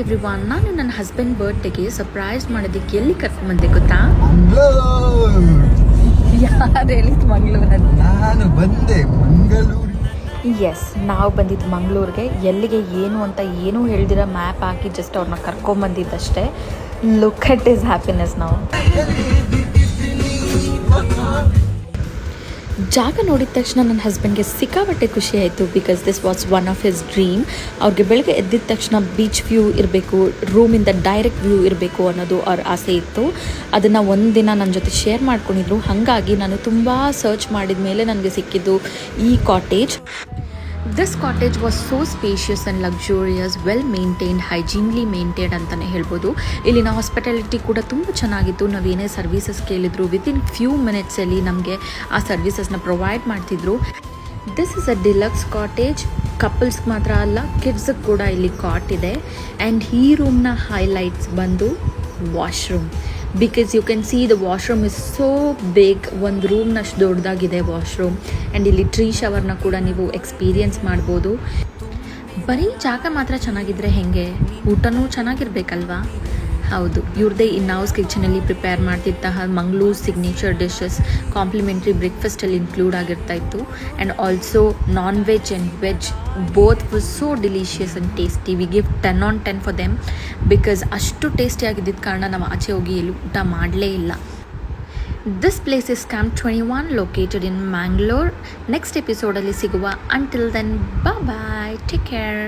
Everyone, ನಾನು ನನ್ನ husband ಬರ್ತ್ಡೇಗೆ surprise ಮಾಡೋದಕ್ಕೆ ಎಲ್ಲಿ ಕರ್ಕೊಂಡ್ಬಂದೆ ಗೊತ್ತಾ? ಯಾರು ಹೇಳಿದ್ದು ಮಂಗಳೂರು ಅಂತ? ನಾನು ಬಂದೆ ಮಂಗಳೂರು. ಎಸ್, ನಾವು ಬಂದಿದ್ದು ಮಂಗಳೂರಿಗೆ. ಎಲ್ಲಿಗೆ ಏನು ಅಂತ ಏನೂ ಹೇಳ್ದಿರ ಮ್ಯಾಪ್ ಹಾಕಿ ಜಸ್ಟ್ ಅವ್ರನ್ನ ಕರ್ಕೊಂಬಂದಿದ್ದಷ್ಟೇ. Look at is happiness. ನಾವು ಜಾಗ ನೋಡಿದ ತಕ್ಷಣ ನನ್ನ ಹಸ್ಬೆಂಡ್ಗೆ ಸಿಕ್ಕಾಪಟ್ಟೆ ಖುಷಿ ಆಯಿತು. Because this was one of his dream. ಅವ್ರಿಗೆ ಬೆಳಗ್ಗೆ ಎದ್ದಿದ ತಕ್ಷಣ ಬೀಚ್ ವ್ಯೂ ಇರಬೇಕು, ರೂಮಿಂದ ಡೈರೆಕ್ಟ್ ವ್ಯೂ ಇರಬೇಕು ಅನ್ನೋದು ಅವ್ರ ಆಸೆ ಇತ್ತು. ಅದನ್ನು ಒಂದಿನ ನನ್ನ ಜೊತೆ ಶೇರ್ ಮಾಡ್ಕೊಂಡಿದ್ರು. ಹಾಗಾಗಿ ನಾನು ತುಂಬ ಸರ್ಚ್ ಮಾಡಿದ ಮೇಲೆ ನನಗೆ ಸಿಕ್ಕಿದ್ದು ಈ cottage. This cottage was so spacious and luxurious, well maintained, hygienically maintained ಅಂತಲೇ ಹೇಳ್ಬೋದು. ಇಲ್ಲಿನ ಹಾಸ್ಪಿಟಾಲಿಟಿ ಕೂಡ ತುಂಬ ಚೆನ್ನಾಗಿತ್ತು. ನಾವೇನೇ ಸರ್ವೀಸಸ್ ಕೇಳಿದ್ರು ವಿತಿನ್ ಫ್ಯೂ ಮಿನಿಟ್ಸಲ್ಲಿ ನಮಗೆ ಆ ಸರ್ವೀಸಸ್ನ ಪ್ರೊವೈಡ್ ಮಾಡ್ತಿದ್ರು. This is a deluxe cottage. ಕಪಲ್ಸ್ಗೆ ಮಾತ್ರ ಅಲ್ಲ, ಕಿಡ್ಸ್ಗೆ ಕೂಡ ಇಲ್ಲಿ ಕಾಟ್ ಇದೆ. ಆ್ಯಂಡ್ ಈ ರೂಮ್ನ ಹೈಲೈಟ್ಸ್ ಬಂದು washroom. Because you can see the washroom is so big. ಒಂದು ರೂಮ್ನಷ್ಟು ದೊಡ್ಡದಾಗಿದೆ ವಾಶ್ರೂಮ್. ಆ್ಯಂಡ್ ಇಲ್ಲಿ ಟ್ರೀ ಶವರ್ನ ಕೂಡ ನೀವು ಎಕ್ಸ್ಪೀರಿಯನ್ಸ್ ಮಾಡ್ಬೋದು. ಬರೀ ಜಾಗ ಮಾತ್ರ ಚೆನ್ನಾಗಿದ್ರೆ ಹೇಗೆ, ಊಟನೂ ಚೆನ್ನಾಗಿರ್ಬೇಕಲ್ವಾ? ಹೌದು, ಇವ್ರದ್ದೇ ಇನ್ ಹೌಸ್ ಕಿಚನಲ್ಲಿ ಪ್ರಿಪೇರ್ ಮಾಡ್ತಿದ್ದಂತಹ ಮಂಗಳೂರು ಸಿಗ್ನೇಚರ್ ಡಿಶಸ್ ಕಾಂಪ್ಲಿಮೆಂಟ್ರಿ ಬ್ರೇಕ್ಫಾಸ್ಟಲ್ಲಿ ಇನ್ಕ್ಲೂಡ್ ಆಗಿರ್ತಾ ಇತ್ತು. And also non veg and veg both was so delicious and tasty. We give 10 on 10 for them. Because ಅಷ್ಟು ಟೇಸ್ಟಿ ಆಗಿದ್ದ ಕಾರಣ ನಾವು ಆಚೆ ಹೋಗಿ ಎಲ್ಲೂ ಊಟ ಮಾಡಲೇ ಇಲ್ಲ. This place is camp 21 located in Mangalore. Next ಎಪಿಸೋಡಲ್ಲಿ ಸಿಗುವ. Until then, bye, take care.